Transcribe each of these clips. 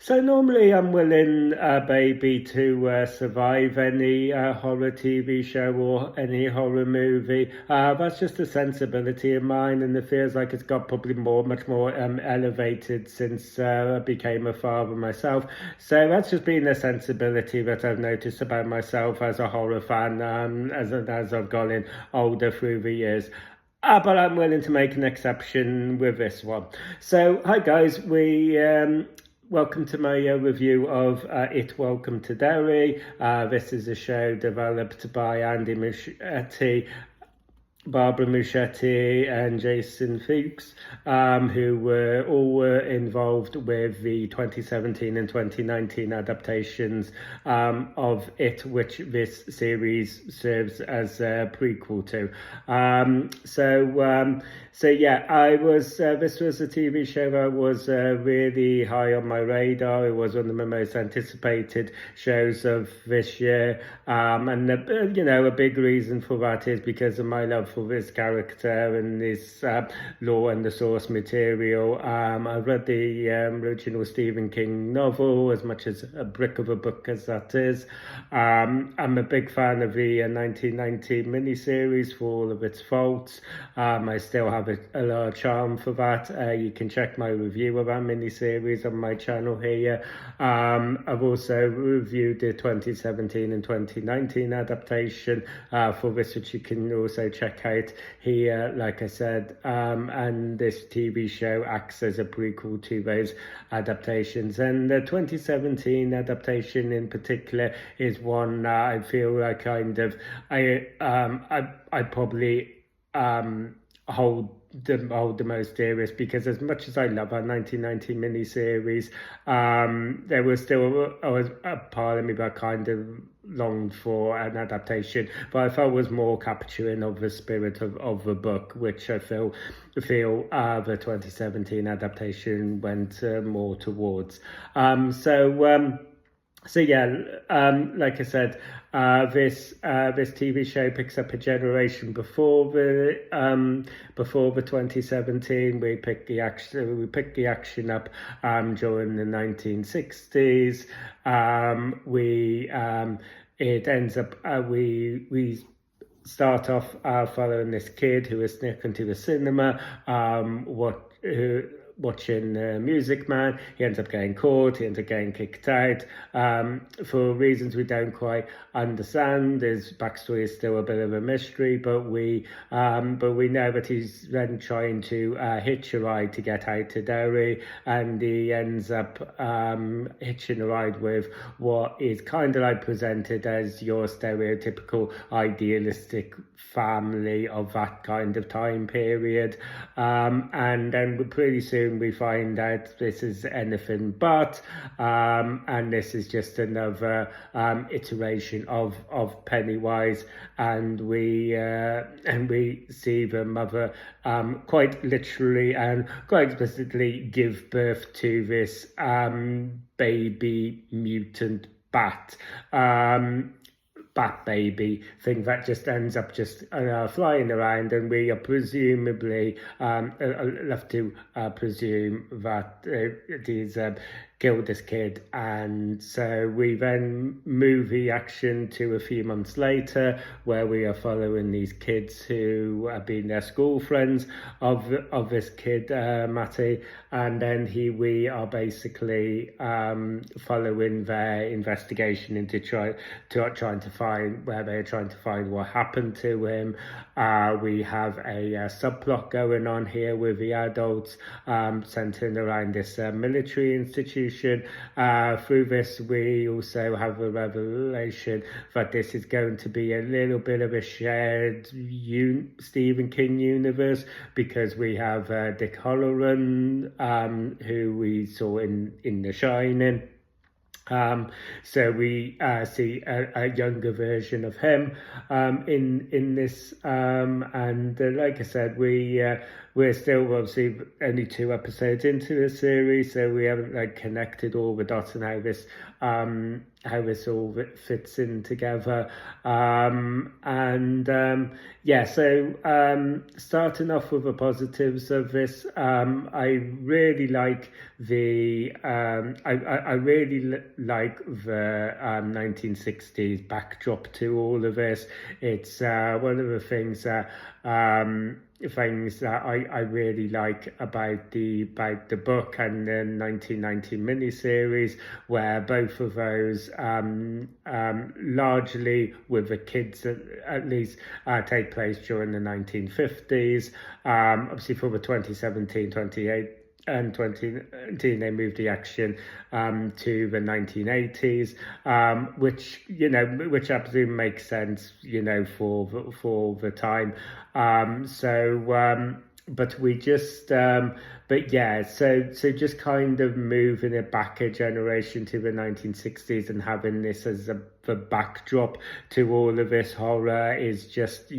So normally I'm willing, baby, to survive any horror TV show or any horror movie. That's just a sensibility of mine, and it feels like it's got probably much more elevated since I became a father myself. So that's just been a sensibility that I've noticed about myself as a horror fan, as I've gotten older through the years. But I'm willing to make an exception with this one. So, hi guys, we welcome to my review of It Welcome to Derry. This is a show developed by Andy Muschietti, Barbara Muschietti and Jason Fuchs, who were involved with the 2017 and 2019 adaptations of It, which this series serves as a prequel to. So yeah, I was. This was a TV show that was really high on my radar. It was one of the most anticipated shows of this year, and a big reason for that is because of my love for this character and this lore and the source material. I've read the original Stephen King novel, as much as a brick of a book as that is. I'm a big fan of the 1990 miniseries for all of its faults. I still have a large charm for that. You can check my review of that miniseries on my channel here. I've also reviewed the 2017 and 2019 adaptation for this, which you can also check out here, like I said. And this TV show acts as a prequel to those adaptations. And the 2017 adaptation in particular is one I feel like I probably hold the most dearest, because as much as I love our 1990 miniseries, there was still a part of me that kind of longed for an adaptation, but I felt was more capturing of the spirit of the book, which I feel the 2017 adaptation went more towards. So yeah, like I said, this TV show picks up a generation before the 2017. We picked the action up during the 1960s. It ends up we start off following this kid who is sneaking to the cinema. Watching Music Man. He ends up getting caught, he ends up getting kicked out for reasons we don't quite understand. His backstory is still a bit of a mystery, but we know that he's then trying to hitch a ride to get out to Derry, and he ends up hitching a ride with what is kind of like presented as your stereotypical idealistic family of that kind of time period, and then pretty soon we find out this is anything but, and this is just another iteration of Pennywise, and we see the mother quite literally and quite explicitly give birth to this baby mutant bat. Bat baby thing that just ends up just flying around, and we are presumably left to presume that it is killed this kid. And so we then move the action to a few months later, where we are following these kids who have been their school friends of this kid, Matty, and then we are basically following their investigation into trying to find where they're trying to find what happened to him. We have a subplot going on here with the adults centering around this military institution. Through this, we also have a revelation that this is going to be a little bit of a shared Stephen King universe, because we have Dick Halloran, who we saw in The Shining. So we see a younger version of him in this, and like I said, we we're still obviously only 2 episodes into the series, so we haven't like connected all the dots and how this all fits in together. So starting off with the positives of this, I really like I really like the 1960s backdrop to all of this. It's one of the things that I really like about the book and the 1990 miniseries, where both of those largely with the kids at least take place during the 1950s. Obviously for the 2017, 28 and 2019 they moved the action to the 1980s, which absolutely makes sense, for the time. But we just so just kind of moving it back a generation to the 1960s and having this as the backdrop to all of this horror is just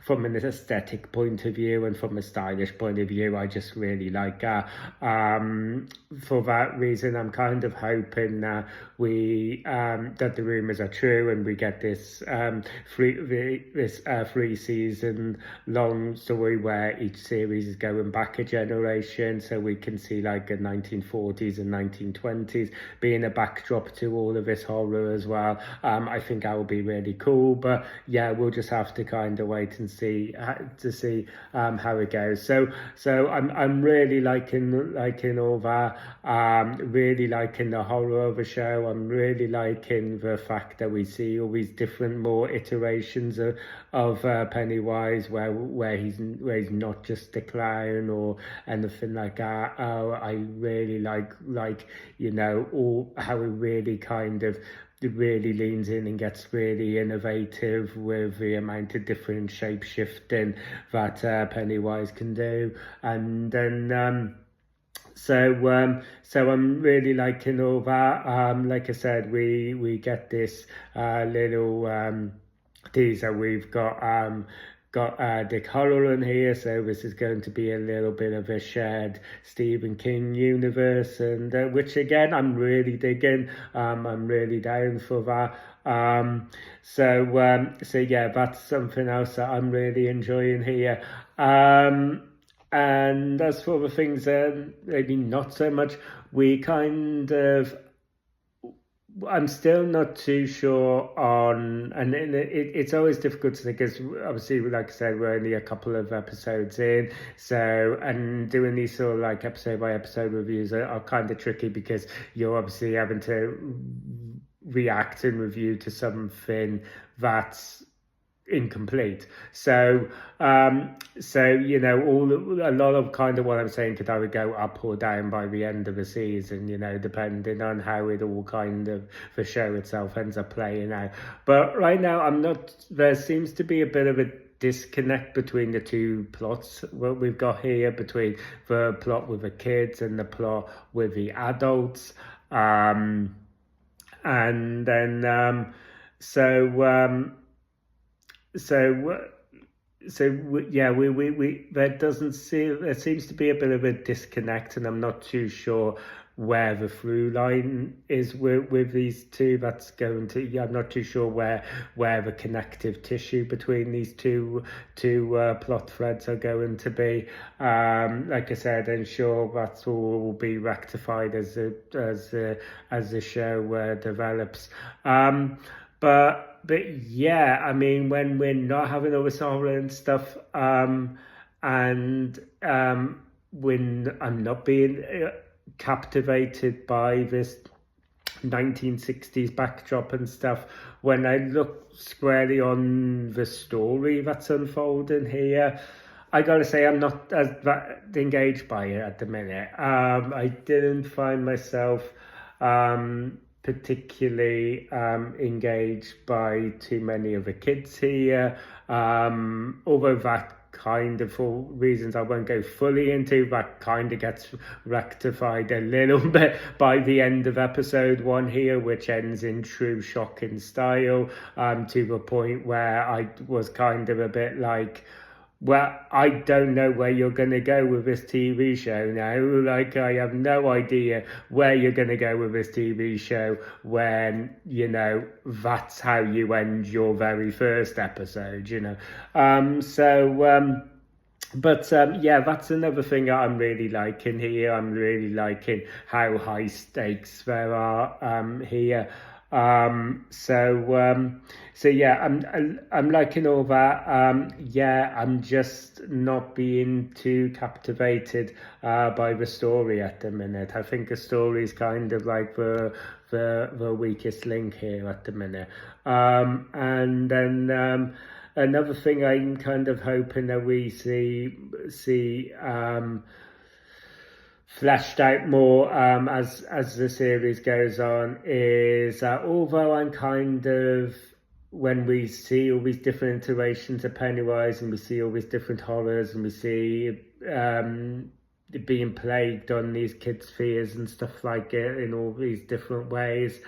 from an aesthetic point of view and from a stylish point of view, I just really like that. For that reason, I'm kind of hoping that that the rumors are true and we get this 3-season long story where each series is going back a generation, so we can see like the 1940s and 1920s being a backdrop to all of this horror as well. I think that would be really cool, but yeah, we'll just have to kind of wait and see how it goes. So I'm really liking all that. Really liking the horror of the show. I'm really liking the fact that we see all these different more iterations of Pennywise, where he's not just a clown or anything like that. I really like all how it really kind of really leans in and gets really innovative with the amount of different shape shifting that Pennywise can do, and then so I'm really liking all that. Like I said, we get this little teaser. We've got Dick Halloran here, so this is going to be a little bit of a shared Stephen King universe, and which again I'm really digging. I'm really down for that. So yeah, that's something else that I'm really enjoying here. And as for the things maybe not so much, I'm still not too sure on, and it's always difficult to think, because obviously, like I said, we're only a couple of episodes in, so, and doing these sort of like episode by episode reviews are kind of tricky, because you're obviously having to react and review to something that's incomplete. So a lot of kind of what I'm saying could either go up or down by the end of the season, depending on how it all kind of, the show itself ends up playing out. But right now there seems to be a bit of a disconnect between the two plots, what we've got here, between the plot with the kids and the plot with the adults. And then there seems to be a bit of a disconnect, and I'm not too sure where the through line is with these two. I'm not too sure where the connective tissue between these two plot threads are going to be. Like I said, I'm sure that's all will be rectified as the show develops. But yeah, I mean, when we're not having all this horror and stuff, when I'm not being captivated by this 1960s backdrop and stuff, when I look squarely on the story that's unfolding here, I gotta say I'm not as that engaged by it at the minute. I didn't find myself particularly engaged by too many of the kids here, although that kind of, for reasons I won't go fully into, that kind of gets rectified a little bit by the end of episode 1 here, which ends in true shocking style, to the point where I was kind of a bit like, Well, I don't know where you're going to go with this TV show now. Like, I have no idea where you're going to go with this TV show when, that's how you end your very first episode. But that's another thing I'm really liking here. I'm really liking how high stakes there are here. So yeah, I'm liking all that. Yeah, I'm just not being too captivated by the story at the minute. I think the story is kind of like the weakest link here at the minute. And then another thing I'm kind of hoping that we see fleshed out more as the series goes on is although I'm kind of, when we see all these different iterations of Pennywise and we see all these different horrors and we see being plagued on these kids' fears and stuff like it in all these different ways,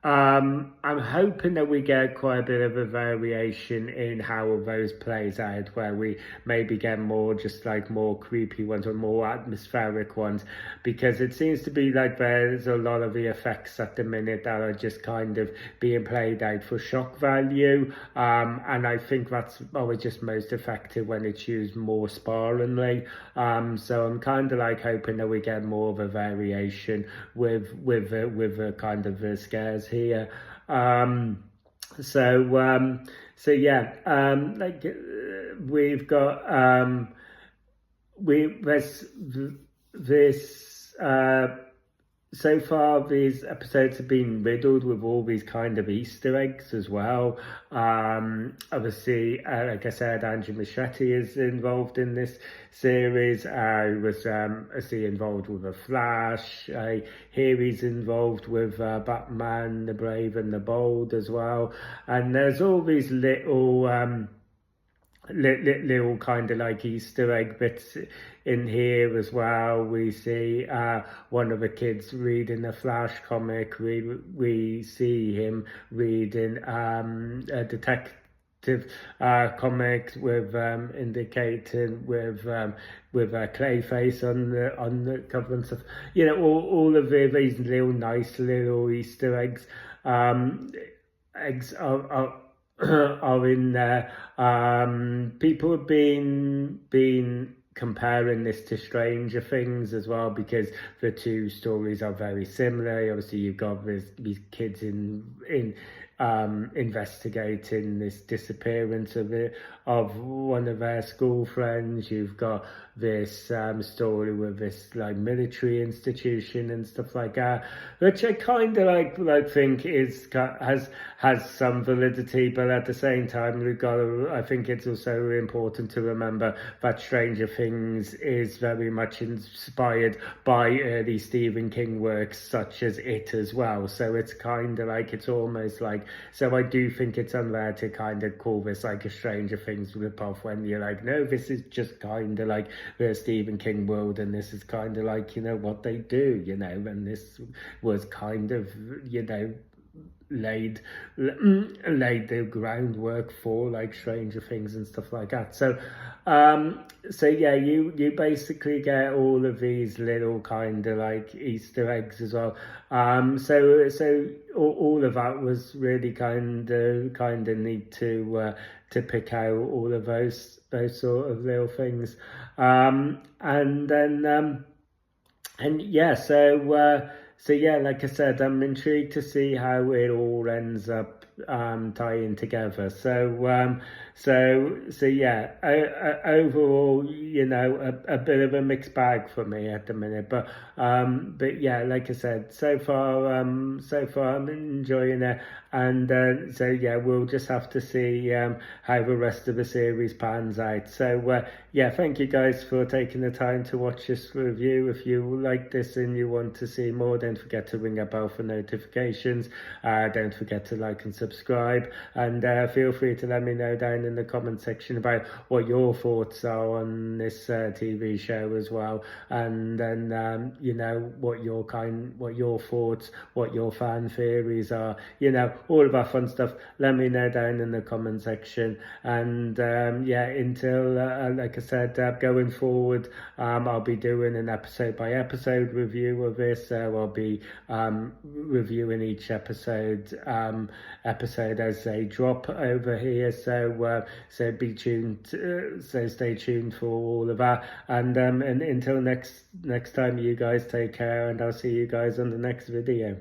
I'm hoping that we get quite a bit of a variation in how those plays out, where we maybe get more just like more creepy ones or more atmospheric ones, because it seems to be like there's a lot of the effects at the minute that are just kind of being played out for shock value, and I think that's always just most effective when it's used more sparingly. So I'm kind of like hoping that we get more of a variation with the kind of the scares here. So yeah, like we've got there's this so far these episodes have been riddled with all these kind of Easter eggs as well. Obviously, like I said, Andrew Muschietti is involved in this series. I was obviously involved with The Flash. Here he's involved with Batman, The Brave and the Bold as well. And there's all these little kind of like Easter egg bits in here as well. We see one of the kids reading a Flash comic. We see him reading a detective comics with indicating with a Clayface on the cover and stuff. All of these little nice little Easter eggs. Eggs are in there. People have been comparing this to Stranger Things as well, because the two stories are very similar. Obviously, you've got these kids in investigating this disappearance of one of their school friends. You've got this story with this like military institution and stuff like that, which I kind of like think has some validity, but at the same time I think it's also important to remember that Stranger Things is very much inspired by early Stephen King works such as It as well. So it's kind of like, it's almost like, so I do think it's unfair to kind of call this like a Stranger Things ripoff when you're like, no, this is just kind of like the Stephen King world, and this is kind of like, what they do, and this was kind of, laid the groundwork for like Stranger Things and stuff like that. So yeah, you basically get all of these little kind of like Easter eggs as well. So all of that was really kind of neat to pick out all of those sort of little things. And then and yeah, so yeah, like I said, I'm intrigued to see how it all ends up tying together. So yeah, overall, a bit of a mixed bag for me at the minute. But yeah, like I said, so far I'm enjoying it, and so yeah, we'll just have to see how the rest of the series pans out. So yeah, thank you guys for taking the time to watch this review. If you like this and you want to see more, then don't forget to ring a bell for notifications. Don't forget to like and subscribe, and feel free to let me know down in the comment section about what your thoughts are on this TV show as well, and then you know, what your thoughts, what your fan theories are, you know, all of our fun stuff. Let me know down in the comment section. And yeah, until like I said, going forward, I'll be doing an episode by episode review of this. I'll be reviewing each episode as they drop over here. So be tuned. So stay tuned for all of that. And until next time, you guys take care, and I'll see you guys on the next video.